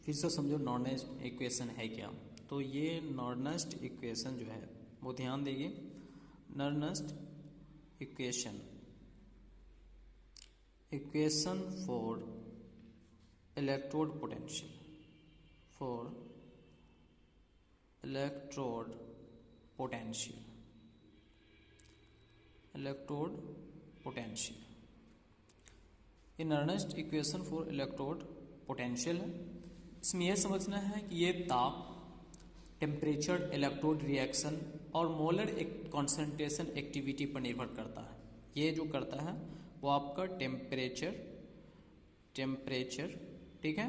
फिर से समझो नॉर्नेस्ट इक्वेशन है क्या। तो ये नॉर्नेस्ट इक्वेशन जो है वो ध्यान देंगे। Nernst equation for electrode potential in Nernst equation for electrode potential है। इसमें यह समझना है कि ये ताप, टेम्परेचर, इलेक्ट्रोड रिएक्शन और मोलर कॉन्सेंट्रेशन एक्टिविटी पर निर्भर करता है। ये जो करता है वो आपका टेम्परेचर, ठीक है,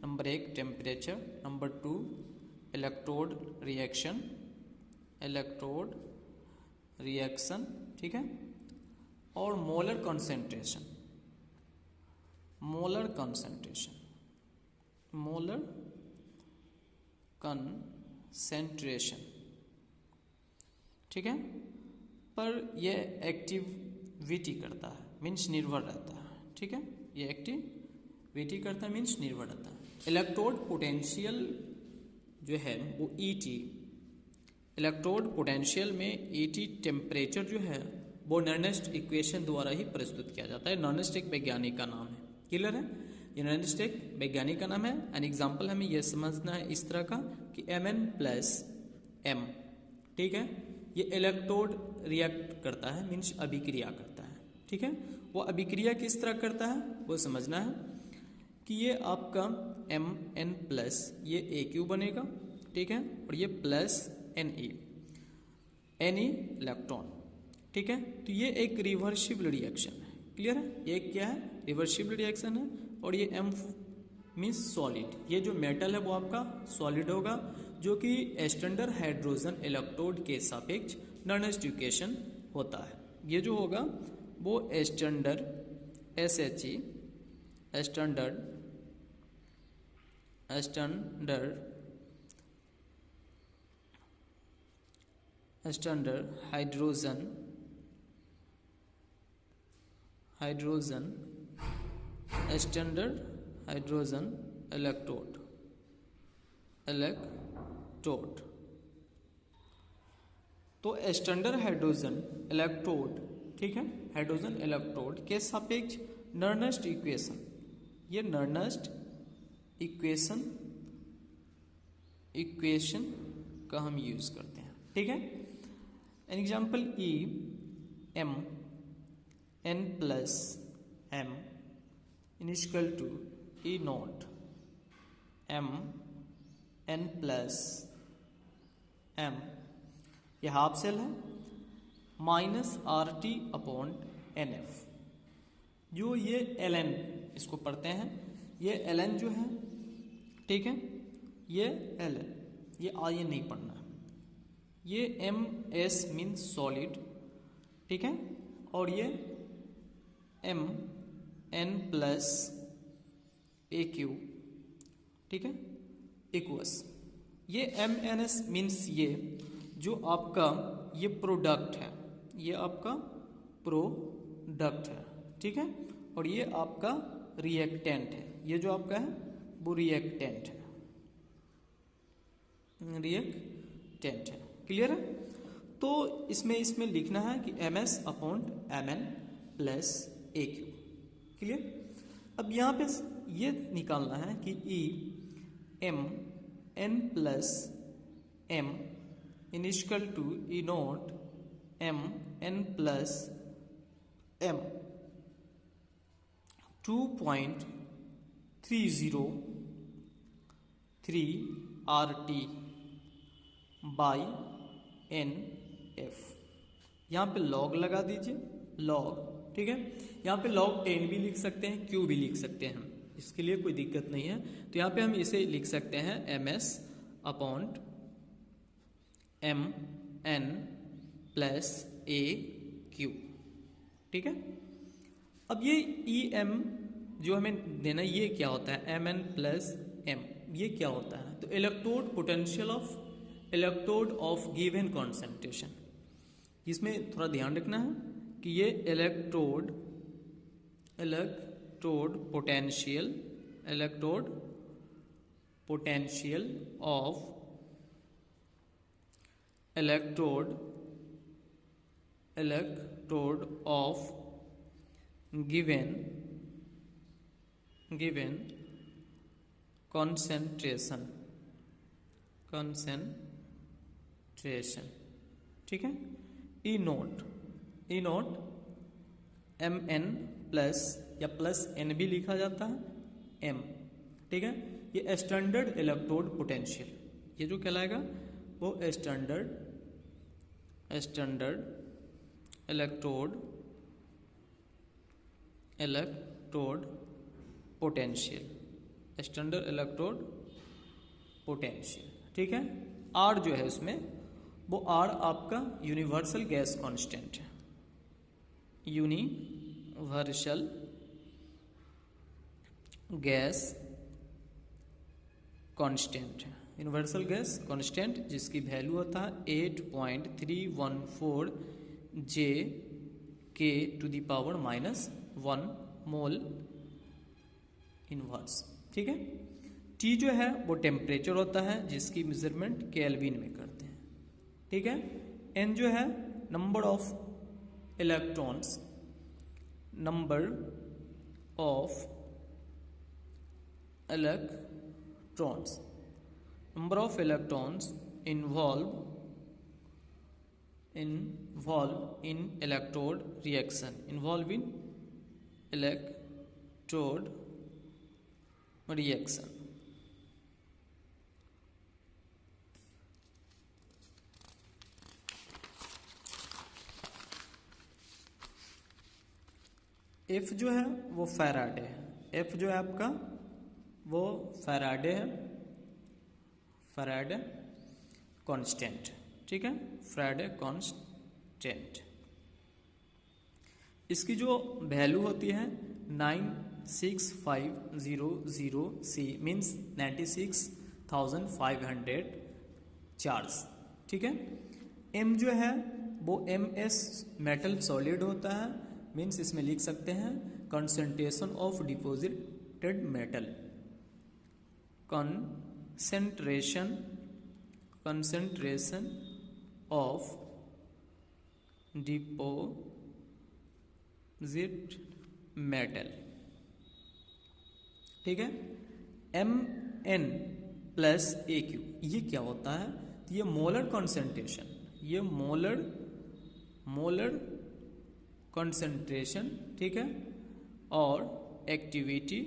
number 1 temperature, number 2 electrode reaction, ठीक है, और मोलर कंसंट्रेशन, ठीक है, पर यह एक्टिविटी करता है, मीन्स निर्भर रहता है, ठीक है, ये एक्टिविटी करता है मीन्स निर्भर रहता है। इलेक्ट्रोड पोटेंशियल जो है वो ईटी, इलेक्ट्रोड पोटेंशियल में ईटी टेम्परेचर जो है वो नॉर्नेस्ट इक्वेशन द्वारा ही प्रस्तुत किया जाता है। नॉर्नेस्ट एक वैज्ञानिक का नाम है, क्लियर है, ये नॉर्नेस्ट एक वैज्ञानिक का नाम है। एन एग्जाम्पल हमें यह समझना है इस तरह का कि Mn+m, ठीक है, ये इलेक्ट्रोड रिएक्ट करता है मीन्स अभिक्रिया करता है, ठीक है। वो अभिक्रिया किस तरह करता है वो समझना है कि ये आपका Mn+ ये Aq बनेगा, ठीक है, और ये प्लस Ne इलेक्ट्रॉन, ठीक है। तो ये एक रिवर्सिबल रिएक्शन है, क्लियर है, ये क्या है, रिवर्सिबल रिएक्शन है। और ये M मीन्स सॉलिड, ये जो मेटल है वो आपका सॉलिड होगा, जो कि स्टैंडर्ड हाइड्रोजन इलेक्ट्रोड के सापेक्ष नॉर्नेस्ट इक्वेशन होता है। ये जो होगा वो standard SHE standard hydrogen electrode, तो स्टैंडर्ड हाइड्रोजन इलेक्ट्रोड, ठीक है, हाइड्रोजन इलेक्ट्रोड के सापेक्ष नॉर्नेस्ट इक्वेशन, ये नॉर्नेस्ट इक्वेशन का हम यूज करते हैं, ठीक है। An example Mn+m initial to E0 Mn+m, ये हाफ सेल है, -RT/NF, जो ये ln इसको पढ़ते हैं, ये ln जो है, ठीक है, ये ln, ये आगे नहीं पढ़ना, ये Ms मीन्स सॉलिड, ठीक है, और ये Mn+Aq, ठीक है, इक्वस, ये Mns मीन्स ये जो आपका ये प्रोडक्ट है, ये आपका प्रोडक्ट है, ठीक है, और ये आपका रिएक्टेंट है, ये जो आपका है वो रिएक्टेंट है, क्लियर है। तो इसमें लिखना है कि Ms/Mn+Aq, क्लियर। अब यहाँ पे ये निकालना है कि Mn+m initial to E0 Mn+m 2.303 RT/NF, यहाँ पे log लगा दीजिए, log, ठीक है, यहाँ पे log 10 भी लिख सकते हैं, Q भी लिख सकते हैं, इसके लिए कोई दिक्कत नहीं है। तो यहाँ पे हम इसे लिख सकते हैं Ms/Mn+Aq, ठीक है। अब ये Em जो हमें देना, ये क्या होता है, Mn+m, ये क्या होता है, तो electrode potential of electrode of given concentration. इसमें थोड़ा ध्यान रखना है कि ये electrode potential potential of electrode of given concentration, ठीक है। ई नोट एम एन प्लस या प्लस एन भी लिखा जाता है एम, ठीक है। ये स्टैंडर्ड इलेक्ट्रोड पोटेंशियल, ये जो कहलाएगा वो standard electrode potential, standard electrode potential, ठीक है। आर जो है उसमें वो आर आपका यूनिवर्सल गैस कांस्टेंट है, यूनिवर्सल गैस कांस्टेंट जिसकी वैल्यू होता है 8.314 J K to the power -1 mole inverse, ठीक है। T जो है वो टेम्परेचर होता है जिसकी मेजरमेंट केल्विन में करते हैं, ठीक है। N जो है number of electrons involved in electrode reaction, F जो है वो फैराडे है, F जो है आपका वो फैराडे है, फैराडे कांस्टेंट, ठीक है, फैराडे कांस्टेंट। इसकी जो वैल्यू होती है 96500 C मीन्स 96,500 चार्ज, ठीक है। M जो है वो MS मेटल सॉलिड होता है, मीन्स इसमें लिख सकते हैं concentration of deposited metal, concentration of deposit metal, ठीक है। Mn प्लस AQ ये क्या होता है, तो ये मोलर कंसंट्रेशन, ये मोलर कंसंट्रेशन, ठीक है, और activity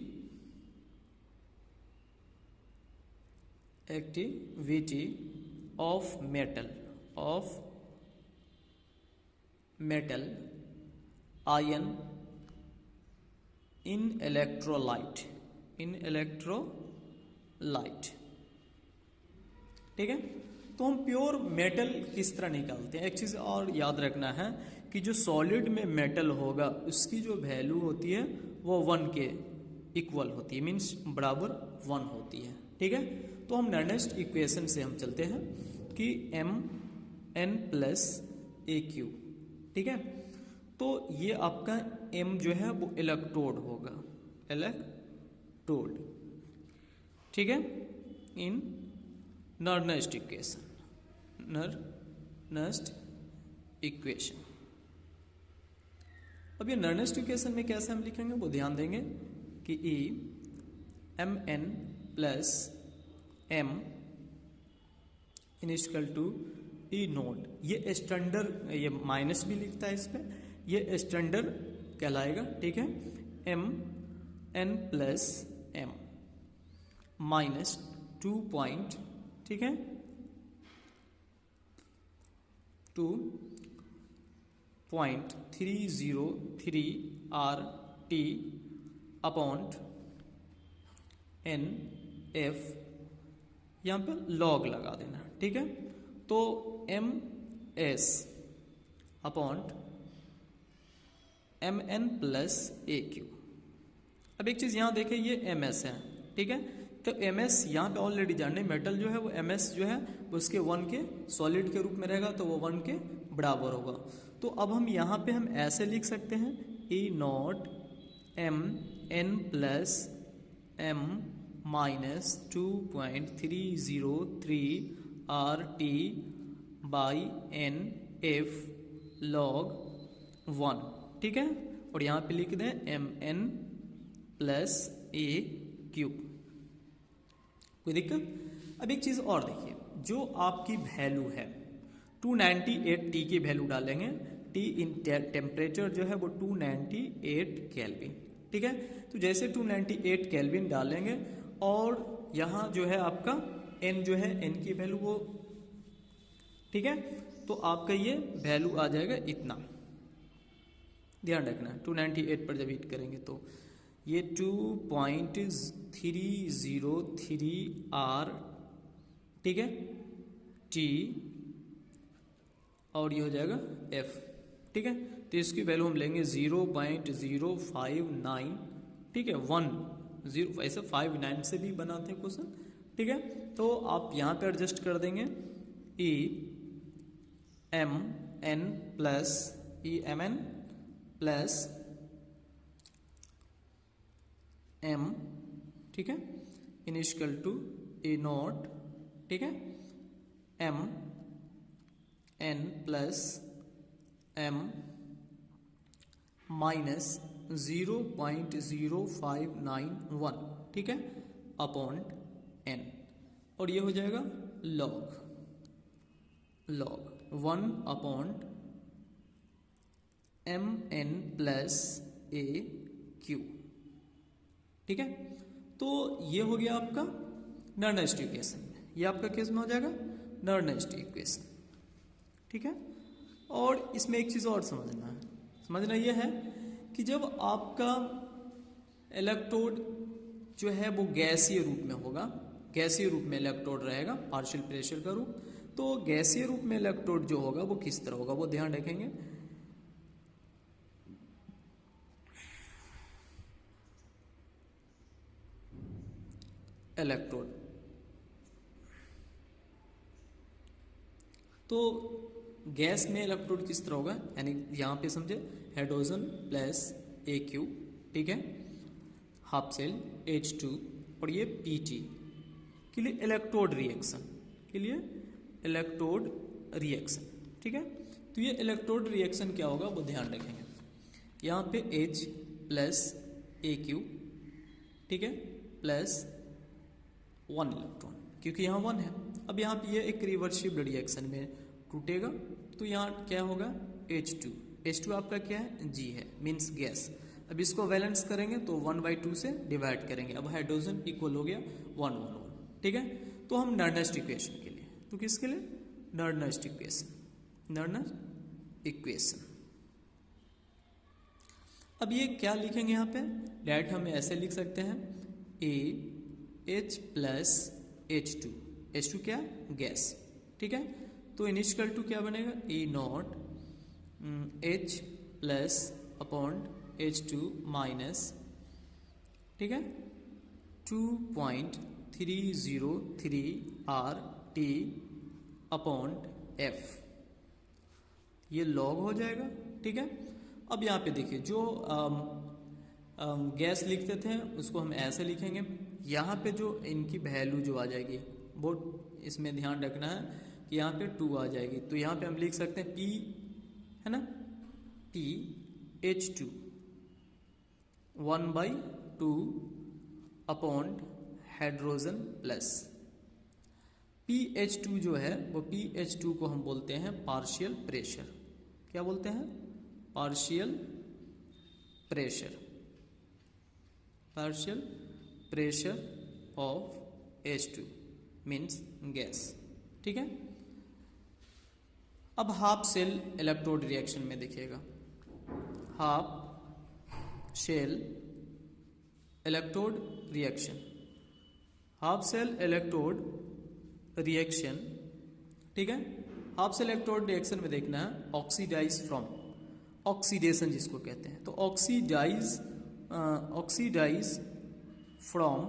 of metal ion in electrolyte, ठीक है। तो हम प्योर मेटल किस तरह निकालते हैं, एक चीज़ और याद रखना है कि जो सॉलिड में मेटल होगा उसकी जो वैल्यू होती है वो 1 के इक्वल होती है, मीन्स बराबर 1 होती है, ठीक है। तो हम नर्नेस्ट इक्वेशन से हम चलते हैं कि Mn प्लस AQ, ठीक है। तो ये आपका M जो है वो इलेक्ट्रोड होगा, ठीक है, इन नर्नेस्ट इक्वेशन। अब ये नर्नेस्ट इक्वेशन में कैसे हम लिखेंगे वो ध्यान देंगे कि Mn plus M initial to E naught, ये स्टैंडर्ड, ये माइनस भी लिखता है इस पे, ये स्टैंडर्ड कहलाएगा, ठीक है। Mn plus M minus 2 point, ठीक है, 2.303 RT अपॉन NF, यहाँ पे लॉग लगा देना, ठीक है। तो MS upon Mn plus AQ। अब एक चीज़ यहाँ देखें, ये MS है, ठीक है। तो MS यहाँ पे ऑलरेडी जाने, मेटल जो है वो MS जो है वो उसके 1 के सॉलिड के रूप में रहेगा, तो वो 1 के बराबर होगा। तो अब हम यहाँ पे हम ऐसे लिख सकते हैं E naught Mn plus M minus 2.303 RT by n F log 1, ठीक है। और यहाँ पे लिख दें MN प्लस ए क्यूब। कोई दिक्कत? अब एक चीज़ और देखिए, जो आपकी वैल्यू है 298 T की वैल्यू डालेंगे, T इन टेम्परेचर जो है वो 298 केल्विन, ठीक है। तो जैसे 298 केल्विन डालेंगे और यहाँ जो है आपका N जो है N की वैल्यू वो, ठीक है, तो आपका ये वैल्यू आ जाएगा इतना। ध्यान रखना 298 पर जब हीट करेंगे तो ये 2.303 R, ठीक है, T, और ये हो जाएगा F, ठीक है। तो इसकी वैल्यू हम लेंगे 0.059, ठीक है, 10, ऐसे 59 से भी बनाते हैं क्वेश्चन, ठीक है। तो आप यहाँ पे एडजस्ट कर देंगे EMN प्लस M, ठीक है, इनिशियल टू A0, ठीक है, M N plus M minus 0.0591, ठीक है, अपॉन N, और ये हो जाएगा log 1 upon MN plus A Q, ठीक है। तो ये हो गया आपका नर्नेस्ट इक्वेशन, ये आपका केस में हो जाएगा नर्नेस्ट इक्वेशन, ठीक है। और इसमें एक चीज़ और समझना ये है कि जब आपका इलेक्ट्रोड जो है वो गैसीय रूप में होगा, गैसीय रूप में इलेक्ट्रोड रहेगा, पार्शियल प्रेशर का रूप, तो गैसीय रूप में इलेक्ट्रोड जो होगा वो किस तरह होगा वो ध्यान रखेंगे। इलेक्ट्रोड तो गैस में इलेक्ट्रोड किस तरह होगा, यानी यहाँ पे समझे हाइड्रोजन प्लस ए क्यू, ठीक है, हाफ सेल H2 और ये Pt के लिए इलेक्ट्रोड रिएक्शन, ठीक है। तो ये इलेक्ट्रोड रिएक्शन क्या होगा वो ध्यान रखेंगे। यहाँ पे H प्लस ए क्यू, ठीक है, प्लस 1 इलेक्ट्रॉन, क्योंकि यहाँ 1 है। अब यहाँ पे ये एक रिवर्सिबल रिएक्शन में टूटेगा, तो यहाँ क्या होगा H2 आपका क्या है, G है, मीन्स गैस। अब इसको बैलेंस करेंगे तो 1/2 से डिवाइड करेंगे, अब हाइड्रोजन इक्वल हो गया 1 ठीक है। तो हम नर्नेस्ट इक्वेशन के लिए, तो किसके लिए, नर्नेस्ट इक्वेशन। अब ये क्या लिखेंगे यहाँ पे, डायरेक्ट हम ऐसे लिख सकते हैं H प्लस H2 क्या, गैस, ठीक है। तो इनिशियल टू क्या बनेगा, E0 H plus upon H2 minus, ठीक है, 2.303 RT अपॉन F, ये लॉग हो जाएगा, ठीक है। अब यहाँ पे देखिए जो गैस लिखते थे उसको हम ऐसे लिखेंगे, यहाँ पे जो इनकी वैल्यू जो आ जाएगी वो इसमें ध्यान रखना है कि यहाँ पे 2 आ जाएगी, तो यहाँ पे हम लिख सकते हैं P, है ना, PH2 1/2 upon hydrogen plus PH2 जो है वो PH2 को हम बोलते हैं पार्शियल प्रेशर। क्या बोलते हैं, partial pressure of H2 means gas, ठीक है। अब हाफ सेल इलेक्ट्रोड रिएक्शन में देखिएगा, हाफ सेल इलेक्ट्रोड रिएक्शन, ठीक है। हाफ सेल इलेक्ट्रोड रिएक्शन में देखना है ऑक्सीडाइज फ्रॉम, ऑक्सीडेशन जिसको कहते हैं, तो oxidise from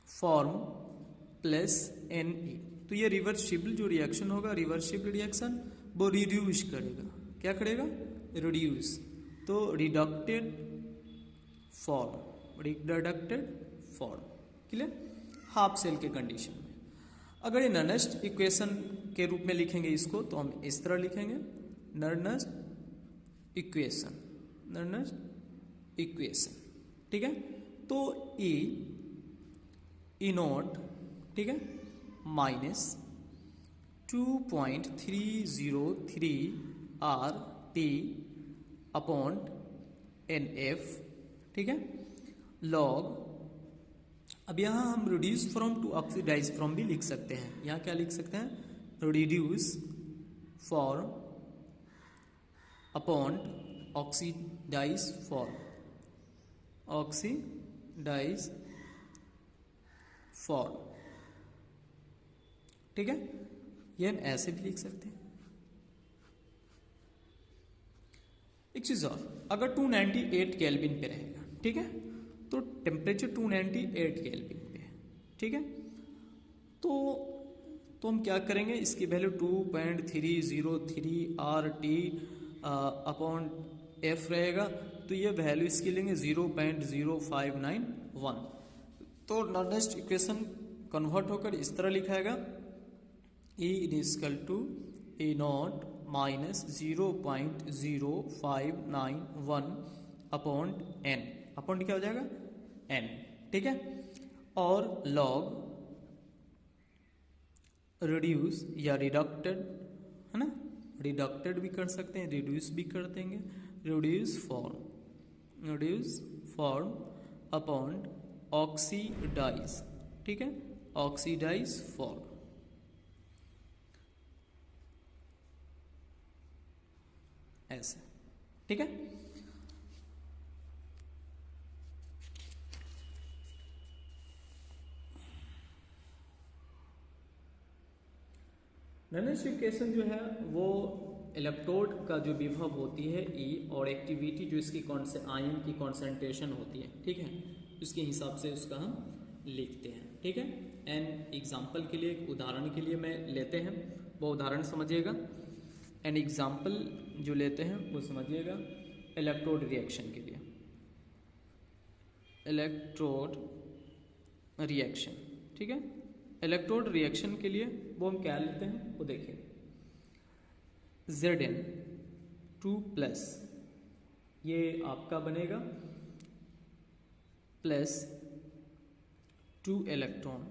form plus Ne, तो ये रिवर्सिबल जो रिएक्शन होगा, रिवर्सिबल रिएक्शन वो रिड्यूस करेगा, क्या करेगा, रिड्यूस, तो reduced form form. Clear? Half cell के कंडीशन में। अगर ये नर्नेस्ट इक्वेशन के रूप में लिखेंगे इसको तो हम इस तरह लिखेंगे, नर्नेस्ट इक्वेशन, नर्नेस्ट इक्वेशन। ठीक है? तो ई नॉट, ठीक है, minus 2.303 R T upon n F, ठीक है, लॉग। अब यहाँ हम reduce from to oxidise from भी लिख सकते हैं। यहाँ क्या लिख सकते हैं? Reduce form upon oxidise form, oxidise form. ठीक है? ये हम ऐसे भी लिख सकते हैं। एक चीज और, अगर 298 केल्विन पे रहेगा, ठीक है, तो टेम्परेचर 298 केल्विन पे है, ठीक है, तो हम क्या करेंगे, इसकी value 2.303 R T upon F रहेगा, तो ये वैल्यू इसकी लेंगे 0.0591। तो नॉर्नेस्ट इक्वेशन कन्वर्ट होकर इस तरह लिखाएगा, E equal to a naught minus 0.0591 upon n, upon क्या हो जाएगा? एन। ठीक है? और लॉग रिड्यूस या रिडक्टेड, है ना, रिडक्टेड भी कर सकते हैं, रिड्यूस भी कर देंगे, रिड्यूस फॉर्म अपॉन ऑक्सीडाइज। ठीक है? ऑक्सीडाइज फॉर्म, ऐसे। ठीक है? नॉर्नेस्ट जो है वो इलेक्ट्रोड का जो विभव होती है ई, और एक्टिविटी जो इसकी आयन की कॉन्सेंट्रेशन होती है, ठीक है, उसके हिसाब से उसका हम लिखते हैं। ठीक है? एन एग्जाम्पल के लिए, एक उदाहरण के लिए मैं लेते हैं, वो उदाहरण समझिएगा। एन एग्जाम्पल जो लेते हैं वो समझिएगा इलेक्ट्रोड रिएक्शन के लिए। इलेक्ट्रोड रिएक्शन, ठीक है, इलेक्ट्रोड रिएक्शन के लिए वो हम क्या लेते हैं वो देखिए, Zn2+, ये आपका बनेगा प्लस 2 इलेक्ट्रॉन।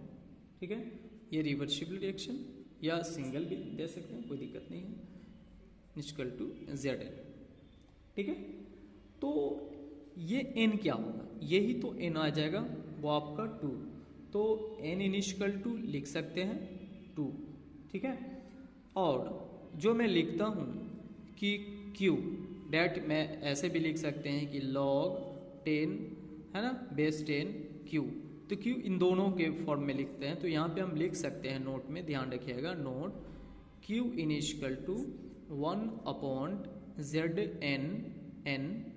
ठीक है? ये रिवर्सिबल रिएक्शन या सिंगल भी दे सकते हैं, कोई दिक्कत नहीं है, इक्वल टू Zn। ठीक है? तो ये n क्या होगा, यही तो n आ जाएगा, वो आपका 2, तो n इनिशियल टू लिख सकते हैं 2। ठीक है? और जो मैं लिखता हूँ कि Q डेट, मैं ऐसे भी लिख सकते हैं कि log 10, है ना, बेस 10 Q, तो Q इन दोनों के फॉर्म में लिखते हैं, तो यहाँ पे हम लिख सकते हैं, नोट में ध्यान रखिएगा, note Q initial to 1 upon Zn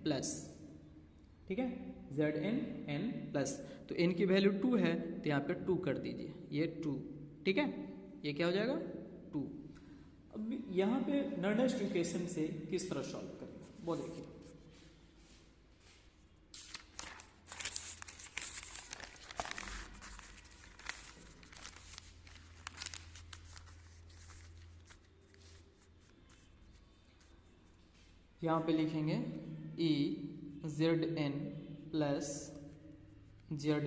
plus. ठीक है? Zn प्लस, तो n की वैल्यू 2 है, तो यहाँ पे 2 कर दीजिए, ये 2। ठीक है? ये क्या हो जाएगा? 2। अब यहाँ पे नॉर्नेस्ट इक्वेशन से किस तरह सॉल्व करेंगे वो देखिए। यहाँ पे लिखेंगे Zn plus Zn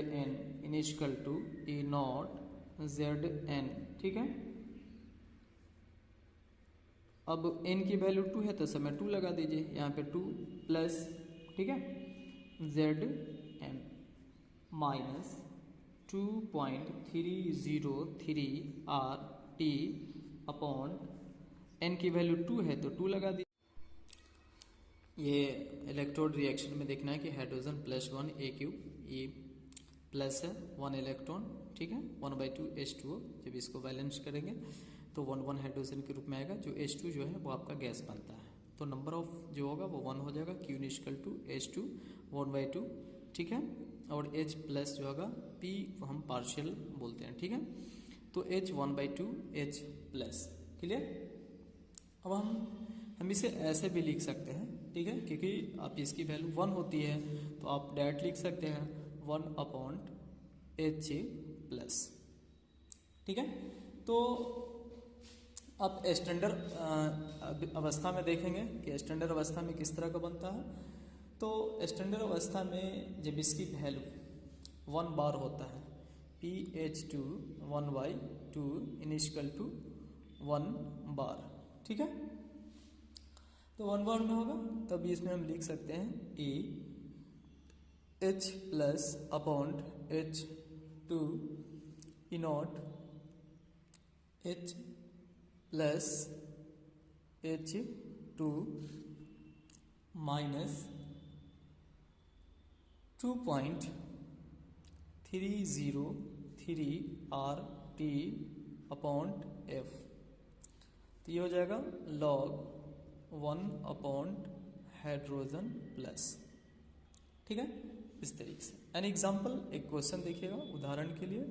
initial to E naught Zn। ठीक है? अब n की वैल्यू 2 है तो समय 2 लगा दीजिए, यहाँ पे 2 प्लस, ठीक है, Zn minus 2.303 R T upon n की वैल्यू 2 है तो 2 लगा दीजिए। ये इलेक्ट्रोड रिएक्शन में देखना है कि हाइड्रोजन +1 A3, ये प्लस है 1 इलेक्ट्रॉन, ठीक है, 1/2 H2O। जब इसको बैलेंस करेंगे तो 1 हाइड्रोजन के रूप में आएगा, जो H2 जो है वो आपका गैस बनता है, तो नंबर ऑफ जो होगा वो 1 हो जाएगा, Q इक्वल टू H2 1/2। ठीक है? और H प्लस जो होगा P हम पार्शियल बोलते हैं। ठीक है? तो H 1/2 H प्लस। क्लियर? अब हम इसे ऐसे भी लिख सकते हैं, ठीक है, क्योंकि आप इसकी वैल्यू 1 होती है तो आप डायरेक्ट लिख सकते हैं 1 अपॉन H प्लस। ठीक है, तो अब स्टैंडर्ड अवस्था में देखेंगे कि स्टैंडर्ड अवस्था में किस तरह का बनता है। तो स्टैंडर्ड अवस्था में जब इसकी वैल्यू 1 बार होता है, pH2 1/2 इनिशिकल टू 1 बार। ठीक है, तो 1 बार में होगा तब इसमें हम लिख सकते हैं E H plus upon H2 E not H plus H2 minus 2.303 RT upon F। तो ये हो जाएगा log 1 अपॉन हाइड्रोजन प्लस। ठीक है, इस तरीके से। एन एग्जाम्पल, एक क्वेश्चन देखिएगा उदाहरण के लिए।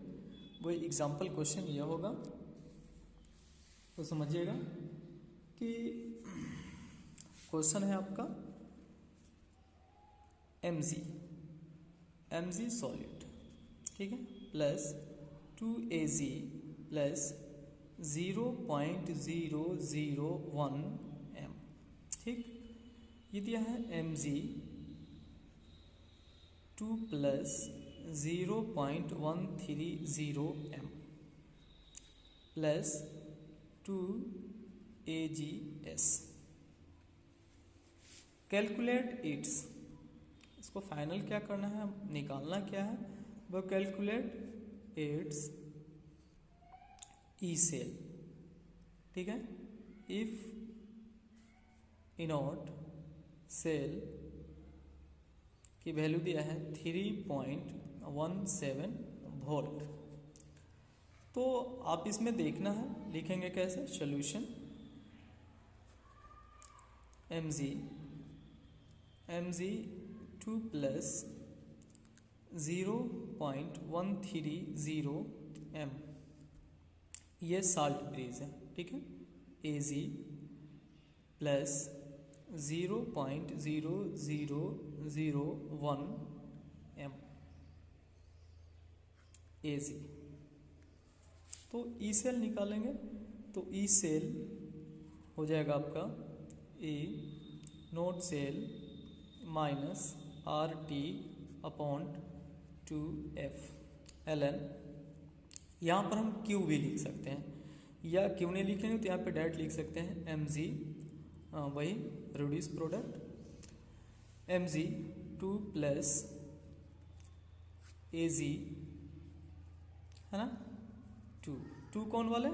वो एग्जाम्पल क्वेश्चन यह होगा, तो समझिएगा कि क्वेश्चन है आपका Mg सॉलिड, ठीक है, प्लस 2Ag प्लस 0.001 m। ठीक, ये दिया है Mg2 plus 0.130 m plus 2Ags। Calculate its, इसको फाइनल क्या करना है, निकालना क्या है, वो कैलकुलेट इट्स ई सेल। ठीक है, इफ इनॉट सेल की वैल्यू दिया है 3.17 वोल्ट। तो आप इसमें देखना है, लिखेंगे कैसे सॉल्यूशन Mg2 प्लस 0.130 m, ये साल्ट ब्रिज है। ठीक है, Ag प्लस 0.0001 m Ag। तो ई सेल निकालेंगे, तो ई सेल हो जाएगा आपका E naught cell minus RT upon 2F ln। यहाँ पर हम Q भी लिख सकते हैं, या Q नहीं लिखेंगे तो यहाँ पे डायरेक्ट लिख सकते हैं Mg, वही reduce product Mg2 plus Ag है ना, 2 कौन वाले,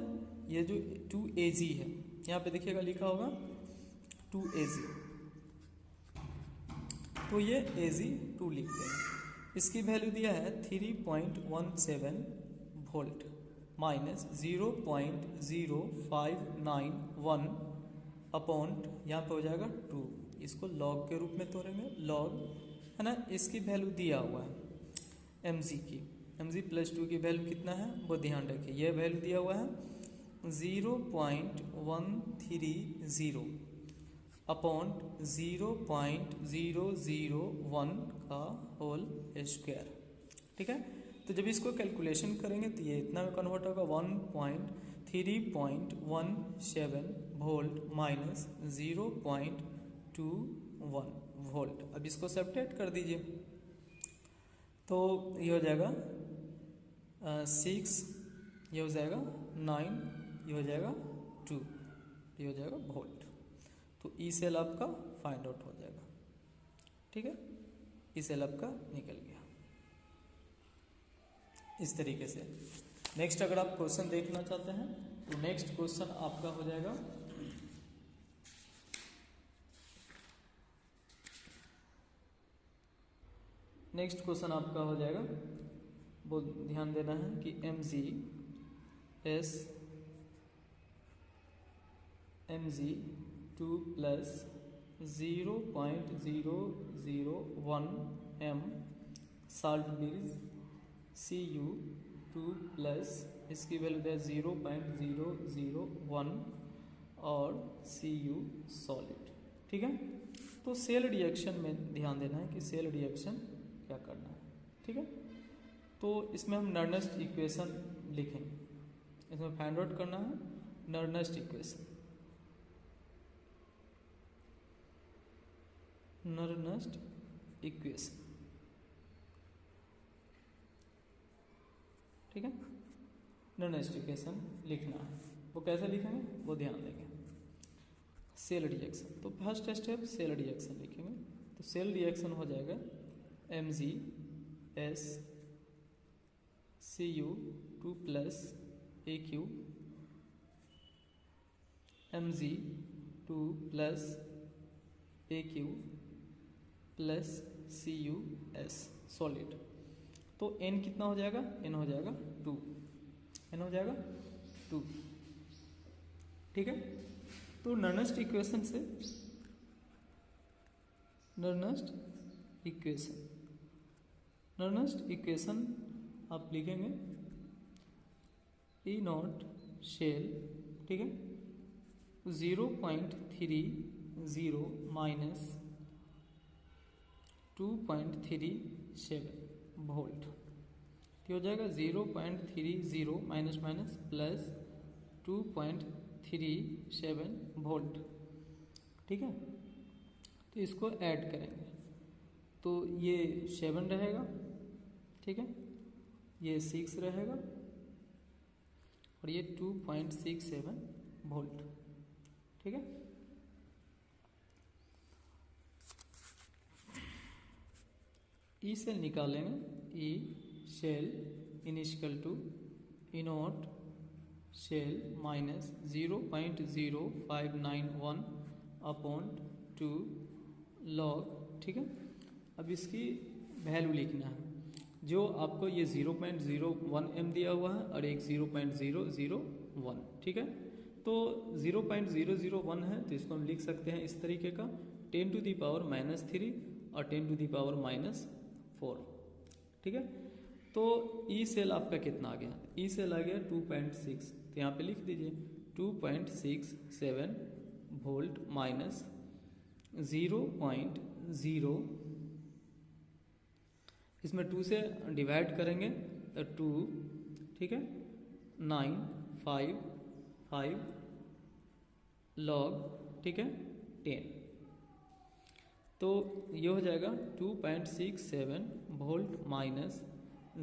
ये जो 2Ag है, यहाँ पे देखिएगा लिखा होगा 2Ag, तो ये Ag2 लिखते हैं। इसकी वैल्यू दिया है 3.17 वोल्ट माइनस 0.0591 अपॉन, यहाँ पे हो जाएगा 2, इसको लॉग के रूप में तोड़ेंगे, लॉग है ना। इसकी वैल्यू दिया हुआ है Mg की, Mg प्लस 2 की वैल्यू कितना है वो ध्यान रखिए, यह वैल्यू दिया हुआ है 0.130 अपॉन 0.001 का होल स्क्वायर। ठीक है, तो जब इसको कैलकुलेशन करेंगे तो ये इतना में कन्वर्ट होगा 1.3.17 वोल्ट माइनस 0.21 वोल्ट। अब इसको सब्ट्रैक्ट कर दीजिए, तो ये हो जाएगा 6, ये हो जाएगा 9, ये हो जाएगा 2, ये हो जाएगा वोल्ट। तो ई सेल आपका फाइंड आउट हो जाएगा। ठीक है, ई सेल आपका निकल गया इस तरीके से। नेक्स्ट अगर आप क्वेश्चन देखना चाहते हैं तो नेक्स्ट क्वेश्चन आपका हो जाएगा वो ध्यान देना है कि Mg2 plus 0.001 m salt bridge Cu2 plus इसकी वैल्यू है 0.001 और Cu सॉलिड। ठीक है, तो सेल रिएक्शन में ध्यान देना है कि सेल रिएक्शन क्या करना है। ठीक है, तो इसमें हम नर्नेस्ट इक्वेशन लिखेंगे। इसमें फाइंड आउट करना है नर्नेस्ट इक्वेशन। नर्नेस्ट इक्वेशन, ठीक है। नर्नेस्ट इक्वेशन लिखना है, वो कैसे लिखेंगे वो ध्यान देंगे। सेल रिएक्शन, तो फर्स्ट स्टेप सेल रिएक्शन लिखेंगे। तो सेल रिएक्शन हो जाएगा MgSCU2 plus AQ Mg2 plus AQ plus CuS solid. तो N कितना हो जाएगा, N हो जाएगा 2, N हो जाएगा 2, ठीक है। तो नर्नेस्ट इक्वेशन से नर्नेस्ट इक्वेशन आप लिखेंगे E नॉट शेल, ठीक है, 0.30 माइनस 2.37 वोल्ट, हो जाएगा 0.30 माइनस माइनस प्लस 2.37 वोल्ट, ठीक है। तो इसको ऐड करेंगे तो ये 7 रहेगा, ठीक है, ये 6 रहेगा और ये 2.67 वोल्ट, ठीक है। ई सेल निकालेंगे, E cell initial to E naught cell minus 0.0591 upon 2 log, ठीक है। अब इसकी वैल्यू लिखना है, जो आपको ये 0.01 m दिया हुआ है और एक 0.001, ठीक है। तो 0.001 है तो इसको हम लिख सकते हैं इस तरीके का 10 टू दी पावर -3 और 10 टू दी पावर -4, ठीक है। तो ई सेल आपका कितना आ गया, ई सेल आ गया 2.6, तो यहाँ पे लिख दीजिए 2.67 वोल्ट माइनस 0.0, इसमें 2 से डिवाइड करेंगे तो 2, ठीक है, 955 लॉग, ठीक है, 10। तो ये हो जाएगा 2.67 वोल्ट माइनस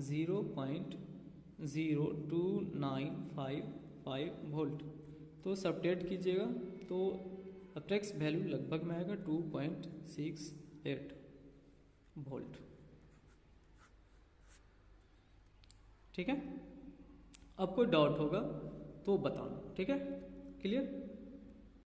0.02955 वोल्ट। तो सब्ट्रैक्ट कीजिएगा तो अप्रैक्स वैल्यू लगभग में आएगा 2.68 वोल्ट, ठीक है। अब कोई डाउट होगा तो बताना, ठीक है, क्लियर।